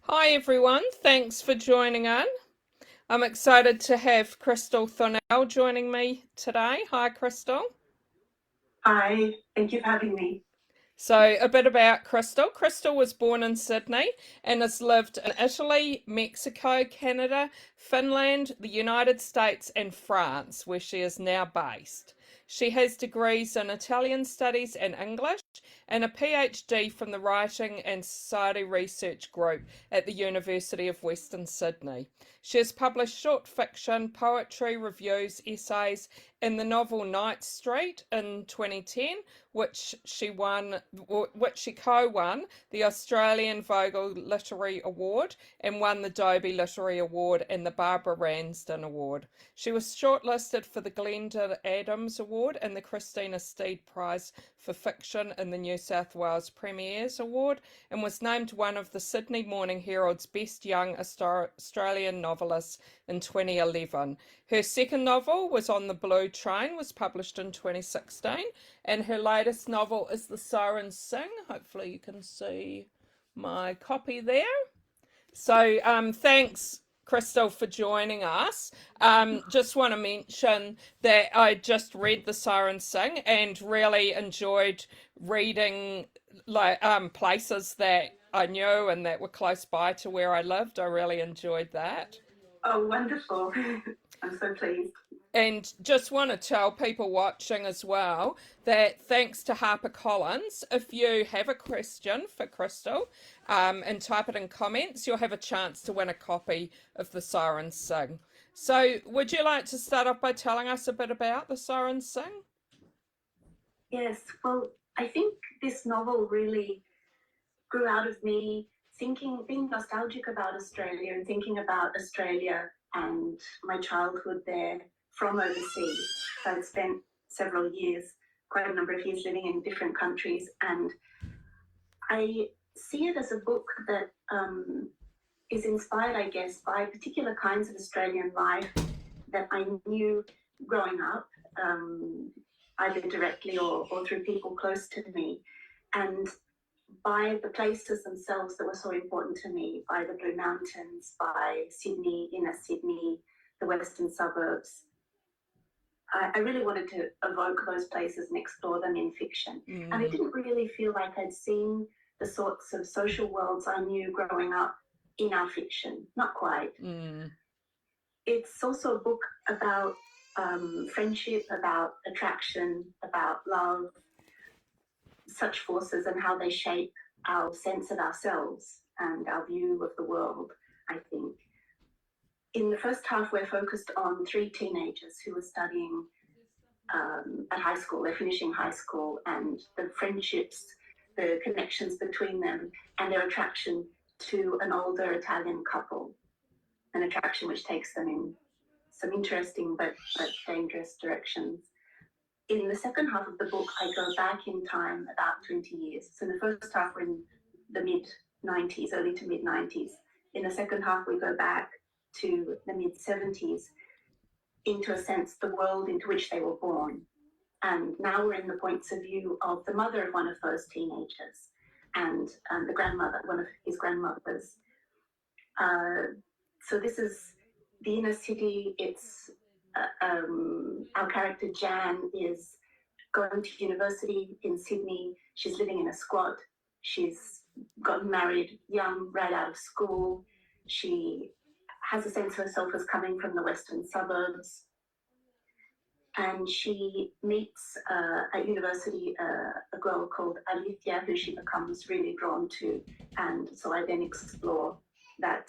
Hi everyone, thanks for joining in. I'm excited to have Kristel Thornell joining me today. Hi Kristel. Hi, thank you for having me. So, a bit about Kristel. Kristel was born in Sydney and has lived in Italy, Mexico, Canada, Finland, the United States, and France, where she is now based. She has degrees in Italian studies and English and a PhD from the Writing and Society Research Group at the University of Western Sydney. She has published short fiction, poetry, reviews, essays, in the novel Night Street in 2010, which she co-won the Australian Vogel Literary Award and won the Dobie Literary Award and the Barbara Ransden Award. She was shortlisted for the Glenda Adams Award and the Christina Steed Prize for Fiction in the New South Wales Premiers Award, and was named one of the Sydney Morning Herald's Best Young Australian Novelists in 2011. Her second novel, Was on the Blue Train, was published in 2016, and her latest novel is The Sirens Sing. Hopefully you can see my copy there. So thanks, Kristel, for joining us. Just want to mention that I just read The Sirens Sing and really enjoyed reading places that I knew and that were close by to where I lived. I really enjoyed that. Oh, wonderful. I'm so pleased. And just want to tell people watching as well that thanks to HarperCollins, if you have a question for Kristel and type it in comments, you'll have a chance to win a copy of The Sirens Sing. So, would you like to start off by telling us a bit about The Sirens Sing? Yes, well, I think this novel really grew out of me being nostalgic about Australia and thinking about Australia and my childhood there from overseas. So I'd spent several years, quite a number of years living in different countries, and I see it as a book that is inspired, I guess, by particular kinds of Australian life that I knew growing up, either directly or through people close to me, and by the places themselves that were so important to me, by the Blue Mountains, by Sydney, inner Sydney, the western suburbs. I really wanted to evoke those places and explore them in fiction. And I didn't really feel like I'd seen the sorts of social worlds I knew growing up in our fiction. Not quite. It's also a book about friendship, about attraction, about love, such forces and how they shape our sense of ourselves and our view of the world, I think. In the first half, we're focused on three teenagers who are studying at high school. They're finishing high school, and the friendships, the connections between them, and their attraction to an older Italian couple, an attraction which takes them in some interesting but dangerous directions. In the second half of the book, I go back in time about 20 years. So in the first half, we're in the mid-90s, early to mid-90s. In the second half, we go back to the mid-70s, into a sense, the world into which they were born. And now we're in the points of view of the mother of one of those teenagers and the grandmother, one of his grandmothers. So this is the inner city. It's our character Jan is going to university in Sydney. She's living in a squat. She's gotten married young, right out of school. She has a sense of herself as coming from the western suburbs. And she meets at university a girl called Alicia, who she becomes really drawn to. And so I then explore that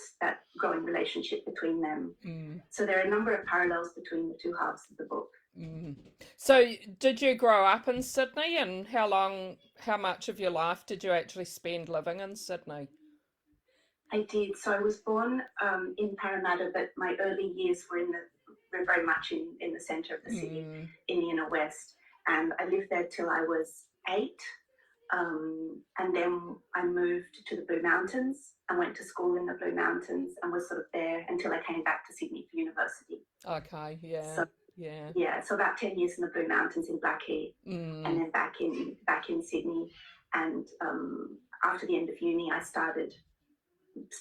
growing relationship between them. So there are a number of parallels between the two halves of the book. So, did you grow up in Sydney, and how much of your life did you actually spend living in Sydney? I did. So I was born in Parramatta, but my early years were very much in the centre of the city, in the inner west. And I lived there till I was 8. And then I moved to the Blue Mountains and went to school in the Blue Mountains and was sort of there until I came back to Sydney for university. Okay, yeah. So, yeah. Yeah, so about 10 years in the Blue Mountains in Blackheath, and then back in Sydney. And after the end of uni, I started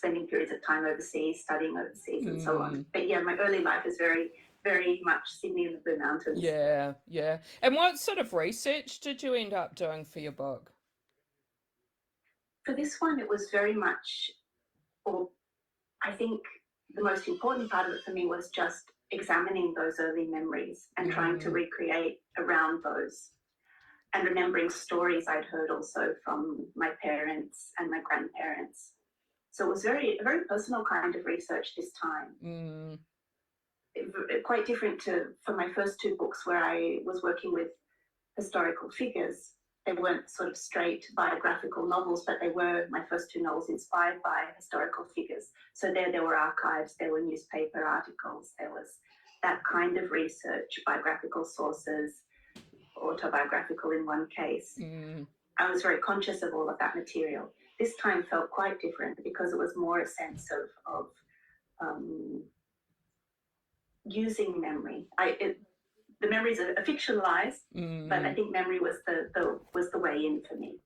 spending periods of time overseas, studying overseas, and so on. But yeah, my early life is very, very much Sydney and the Blue Mountains. Yeah, yeah. And what sort of research did you end up doing for your book? For this one, it was very much, or I think the most important part of it for me was just examining those early memories and trying to recreate around those, and remembering stories I'd heard also from my parents and my grandparents. So it was a very personal kind of research this time. Quite different from my first two books where I was working with historical figures. They weren't sort of straight biographical novels, but they were, my first two novels, inspired by historical figures. So there were archives, there were newspaper articles, there was that kind of research, biographical sources, autobiographical in one case. I was very conscious of all of that material. This time felt quite different because it was more a sense of using memory. The memories are fictionalized, but I think memory was the way in for me.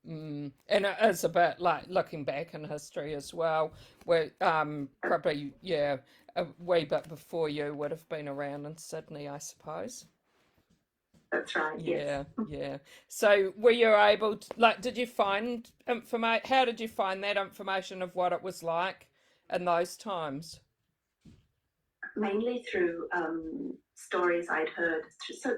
And it's a bit like looking back in history as well, where probably, yeah, a wee bit before you would have been around in Sydney, I suppose. That's right. Yeah, yes. yeah. So were you able to, like, did you find information? How did you find that information of what it was like in those times? Mainly through stories I'd heard,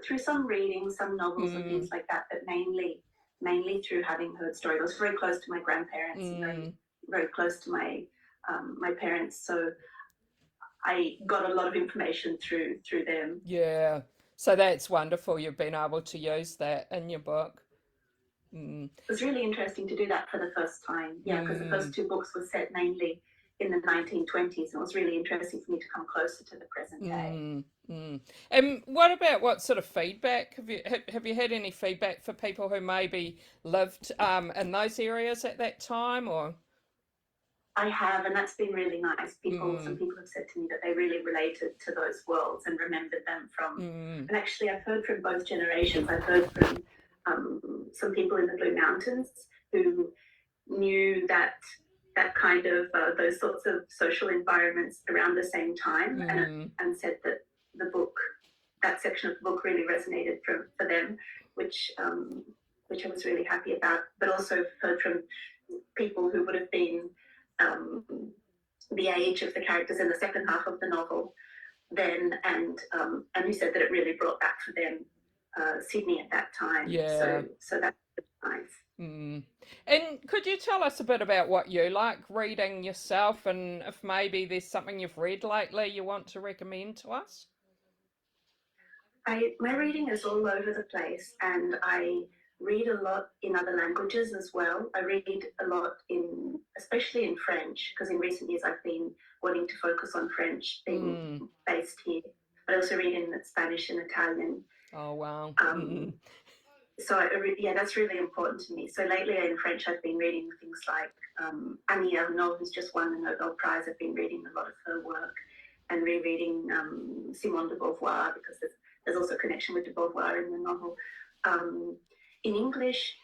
through some reading, some novels and things like that, but mainly through having heard stories. I was very close to my grandparents and very, very close to my parents, so I got a lot of information through them. Yeah. So that's wonderful. You've been able to use that in your book. It was really interesting to do that for the first time. Yeah, because the first two books were set mainly in the 1920s, and it was really interesting for me to come closer to the present day. And what about what sort of feedback have you had any feedback for people who maybe lived in those areas at that time, or? I have, and that's been really nice. Some people have said to me that they really related to those worlds and remembered them from. And actually, I've heard from both generations. I've heard from some people in the Blue Mountains who knew that kind of those sorts of social environments around the same time, and said that that section of the book really resonated for them, which I was really happy about. But also heard from people who would have been the age of the characters in the second half of the novel then, and who said that it really brought back for them Sydney at that time. Yeah. So that's nice. And could you tell us a bit about what you like reading yourself, and if maybe there's something you've read lately you want to recommend to us? My reading is all over the place, and I read a lot in other languages as well. I read a lot especially in French, because in recent years I've been wanting to focus on French being based here. But I also read in Spanish and Italian. Oh, wow. So that's really important to me. So lately in French I've been reading things like Annie Ernaux, who's just won the Nobel Prize. I've been reading a lot of her work and rereading Simone de Beauvoir, because there's also a connection with de Beauvoir in the novel. In English,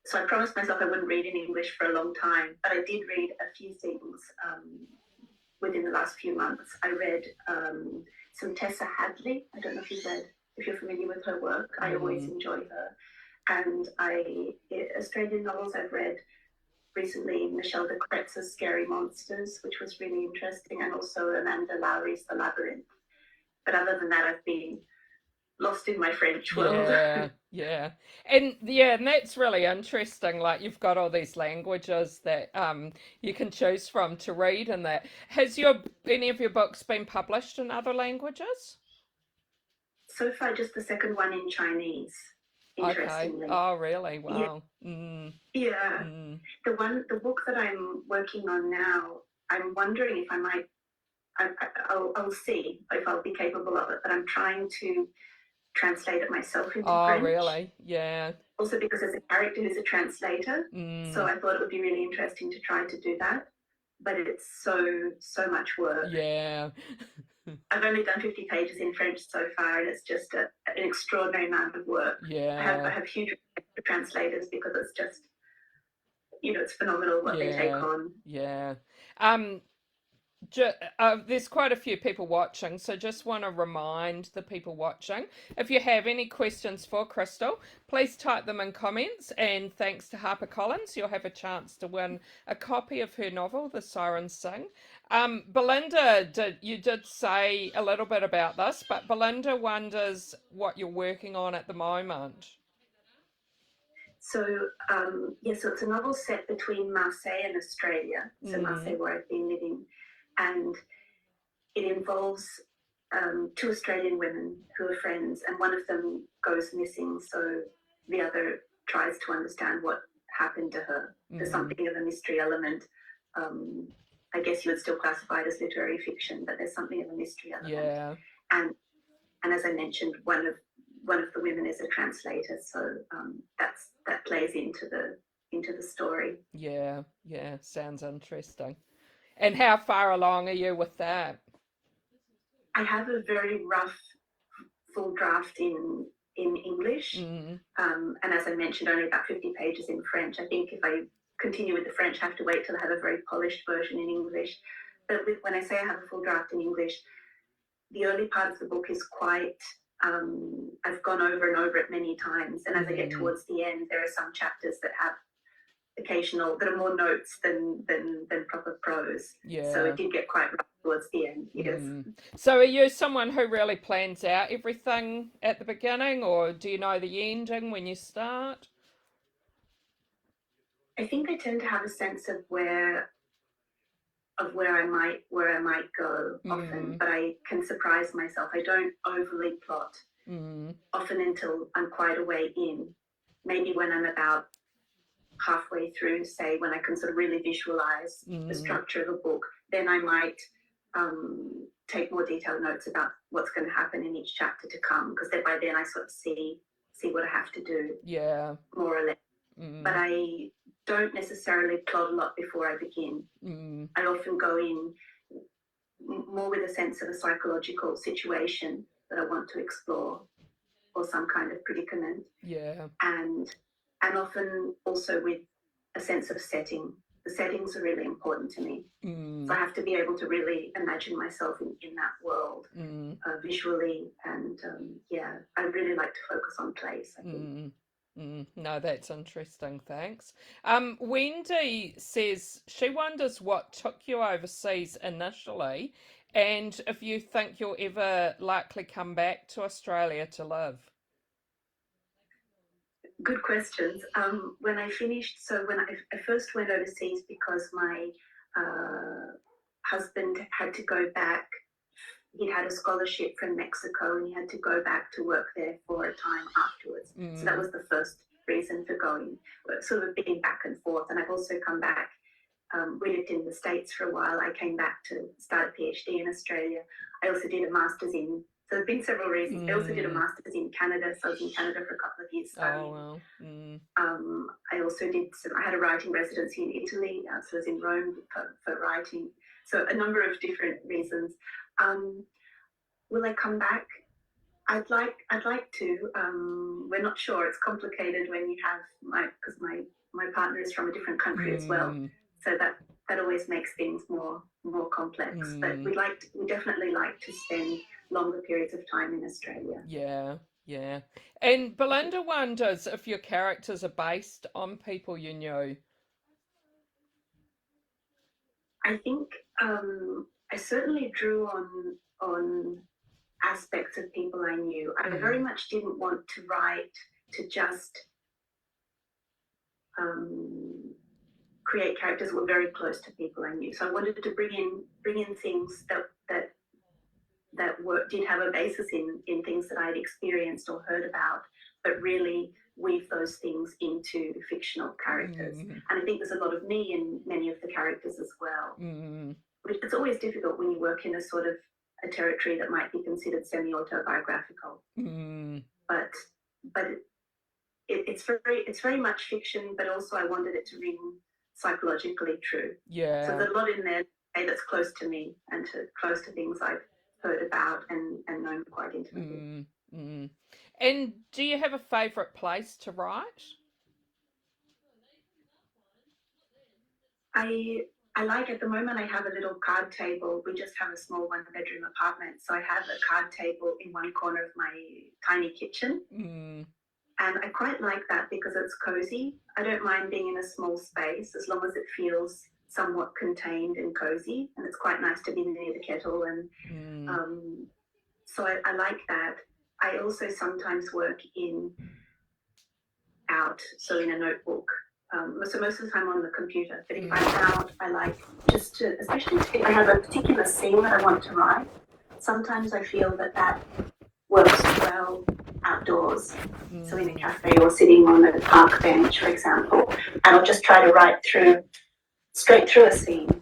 so I promised myself I wouldn't read in English for a long time, but I did read a few things within the last few months. I read some Tessa Hadley. I don't know if you're familiar with her work. I always enjoy her. And Australian novels I've read recently, Michelle de Kretz's Scary Monsters, which was really interesting, and also Amanda Lowry's The Labyrinth. But other than that, I've been lost in my French world. Yeah. And that's really interesting. Like, you've got all these languages that you can choose from to read, and that. Has any of your books been published in other languages? So far, just the second one in Chinese, interestingly. Okay. Oh, really? Wow. Yeah. The book that I'm working on now, I'm wondering if I might, I'll see if I'll be capable of it, but I'm trying to translate it myself into French. Oh, really? Yeah. Also because there's a character who's a translator, so I thought it would be really interesting to try to do that, but it's so much work. Yeah. I've only done 50 pages in French so far, and it's just an extraordinary amount of work. Yeah. I have huge respect for translators, because it's just, it's phenomenal what they take on. Yeah. There's quite a few people watching, so just want to remind the people watching, if you have any questions for Kristel, please type them in comments. And thanks to HarperCollins, you'll have a chance to win a copy of her novel, The Sirens Sing. Belinda, you did say a little bit about this, but Belinda wonders what you're working on at the moment. So, so it's a novel set between Marseille and Australia. So Marseille, where I've been living, and it involves two Australian women who are friends, and one of them goes missing. So the other tries to understand what happened to her. There's something of a mystery element. I guess you would still classify it as literary fiction, but there's something of a mystery element. Yeah. And as I mentioned, one of the women is a translator, so that plays into the story. Yeah, sounds interesting. And how far along are you with that? I have a very rough full draft in English, and as I mentioned, only about 50 pages in French. I think if I continue with the French, I have to wait till I have a very polished version in English. But when I say I have a full draft in English, the early part of the book is quite, I've gone over and over it many times, and as I get towards the end, there are some chapters that have that are more notes than proper prose. Yeah. So it did get quite rough towards the end, yes. So are you someone who really plans out everything at the beginning, or do you know the ending when you start? I think I tend to have a sense of where I might go often, but I can surprise myself. I don't overly plot often until I'm quite a way in. Maybe when I'm about halfway through, say when I can sort of really visualize the structure of a book, then I might take more detailed notes about what's going to happen in each chapter to come, because by then I sort of see what I have to do, more or less. But I don't necessarily plot a lot before I begin. I often go in more with a sense of a psychological situation that I want to explore, or some kind of predicament. And often also with a sense of setting. The settings are really important to me. So I have to be able to really imagine myself in that world visually. And I really like to focus on place, I think. No, that's interesting, thanks. Wendy says she wonders what took you overseas initially, and if you think you'll ever likely come back to Australia to live. Good questions. When I first went overseas because my husband had to go back. He'd had a scholarship from Mexico, and he had to go back to work there for a time afterwards. So that was the first reason for going, sort of being back and forth. And I've also come back. We lived in the States for a while. I came back to start a PhD in Australia. I also did a master's in, so there have been several reasons. I also did a master's in Canada, so I was in Canada for a couple of years studying. Oh, wow. I also I had a writing residency in Italy, so I was in Rome for writing. So a number of different reasons. Will I come back? I'd like to. We're not sure. It's complicated when you have because my partner is from a different country as well. So that always makes things more complex. But we definitely like to spend longer periods of time in Australia. Yeah. And Belinda wonders if your characters are based on people you knew. I think I certainly drew on aspects of people I knew. I very much didn't want to write to just create characters that were very close to people I knew. So I wanted to bring in things that did have a basis in things that I'd experienced or heard about, but really weave those things into fictional characters. And I think there's a lot of me in many of the characters as well. It's always difficult when you work in a sort of a territory that might be considered semi-autobiographical. But it's very much fiction, but also I wanted it to ring psychologically true. Yeah. So there's a lot in there that's close to me and close to things I've heard about and known quite intimately. And do you have a favourite place to write? I I like, at the moment, I have a little card table. We just have a small one-bedroom apartment. So I have a card table in one corner of my tiny kitchen. Mm. And I quite like that because it's cozy. I don't mind being in a small space as long as it feels somewhat contained and cozy. And it's quite nice to be near the kettle. And so I like that. I also sometimes work out, so in a notebook. So most of the time on the computer. But if I'm out, I like just to, especially if I have a particular scene that I want to write, sometimes I feel that works well outdoors. So in a cafe or sitting on a park bench, for example, and I'll just try to write straight through a scene,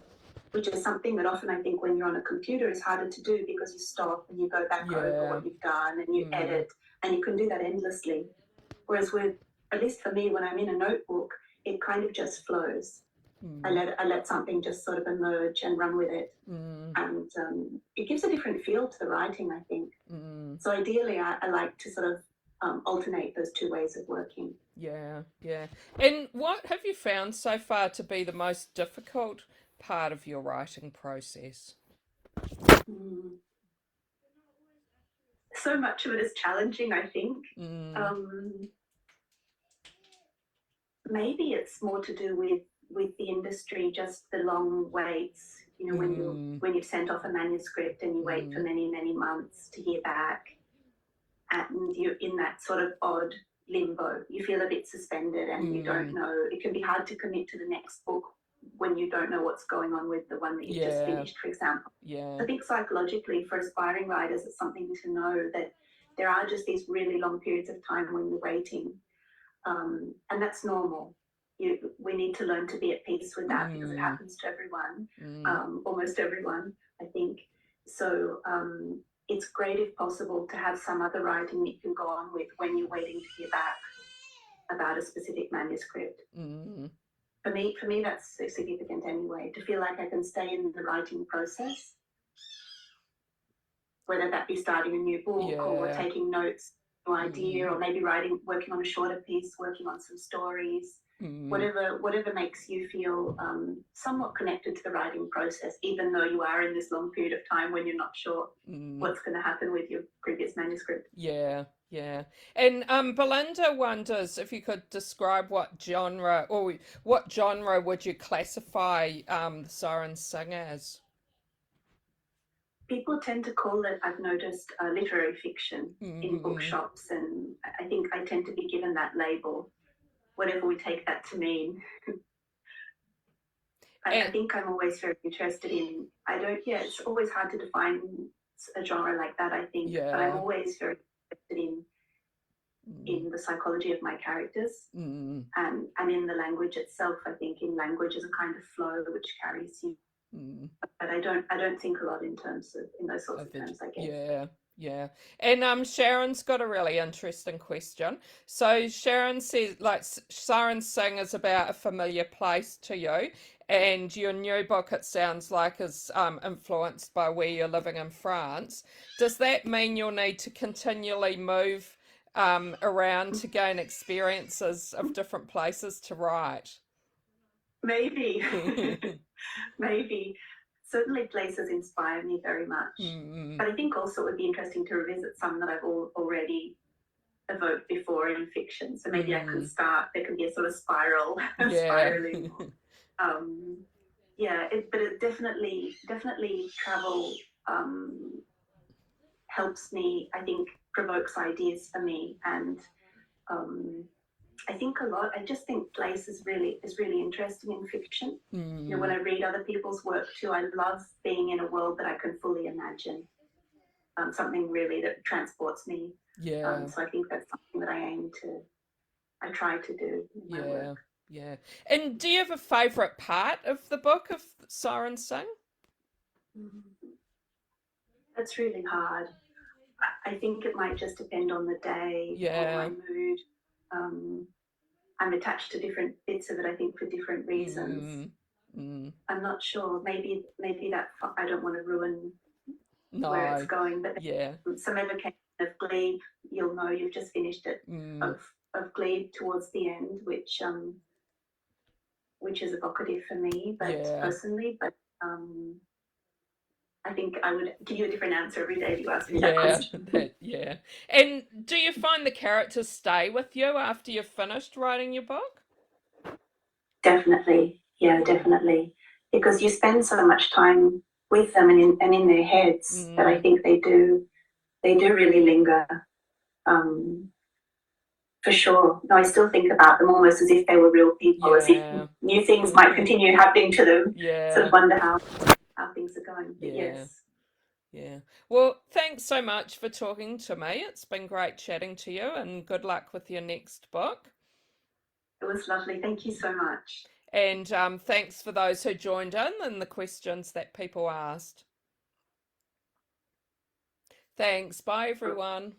which is something that often I think when you're on a computer is harder to do because you stop and you go back over what you've done and you edit, and you can do that endlessly. Whereas with, at least for me, when I'm in a notebook, it kind of just flows. I let something just sort of emerge and run with it. And it gives a different feel to the writing, I think. So ideally, I like to sort of alternate those two ways of working. Yeah. And what have you found so far to be the most difficult part of your writing process? So much of it is challenging, I think. Maybe it's more to do with the industry, just the long waits. You know, when you've sent off a manuscript and you wait for many, many months to hear back, and you're in that sort of odd limbo. You feel a bit suspended and you don't know. It can be hard to commit to the next book when you don't know what's going on with the one that you've just finished, for example. I think psychologically for aspiring writers, it's something to know that there are just these really long periods of time when you're waiting. And that's normal. We need to learn to be at peace with that because it happens to everyone, almost everyone, I think. So it's great, if possible, to have some other writing that you can go on with when you're waiting to hear back about a specific manuscript. For me, that's significant anyway, to feel like I can stay in the writing process, whether that be starting a new book or taking notes, new idea, or maybe working on a shorter piece, working on some stories, whatever makes you feel somewhat connected to the writing process, even though you are in this long period of time when you're not sure what's going to happen with your previous manuscript. Yeah. And Belinda wonders if you could describe what genre would you classify the Siren Sing as? People tend to call it, I've noticed, literary fiction in bookshops, and I think I tend to be given that label, whatever we take that to mean. I think I'm always very interested in, it's always hard to define a genre like that, I think, but I'm always very interested in the psychology of my characters and in the language itself. I think in language is a kind of flow which carries you. But I don't think a lot in those sorts of terms, I guess. Yeah. And Sharon's got a really interesting question. So Sharon says, like, Siren Sing is about a familiar place to you, and your new book, it sounds like, is influenced by where you're living in France. Does that mean you'll need to continually move around to gain experiences of different places to write? Maybe. Maybe. Certainly places inspire me very much. But I think also it would be interesting to revisit some that I've already evoked before in fiction. So maybe I can there can be a sort of spiraling. But it definitely travel helps me, I think, provokes ideas for me. And I just think place is really interesting in fiction. You know, when I read other people's work too, I love being in a world that I can fully imagine, something really that transports me. So I think that's something that I try to do in my work. And do you have a favourite part of the book of Siren Sing? That's really hard. I think it might just depend on the day or my mood. I'm attached to different bits of it, I think, for different reasons. I'm not sure. Maybe that I don't want to ruin where it's going. But some evocation of Glebe, you'll know you've just finished it, of Glebe towards the end, which which is evocative for me, but Yeah. personally, but I think I would give you a different answer every day if you ask me that Yeah, question. yeah. And do you find the characters stay with you after you've finished writing your book? Definitely, yeah, definitely, because you spend so much time with them and in their heads that I think they do really linger. For sure. No, I still think about them almost as if they were real people, as if Yeah. new things might continue happening to them. Sort Yeah. of wonder how things are going. But Yeah. yes, Yeah. Well, thanks so much for talking to me. It's been great chatting to you, and good luck with your next book. it was lovely. Thank you so much. And thanks for those who joined in and the questions that people asked. Thanks. Bye, everyone.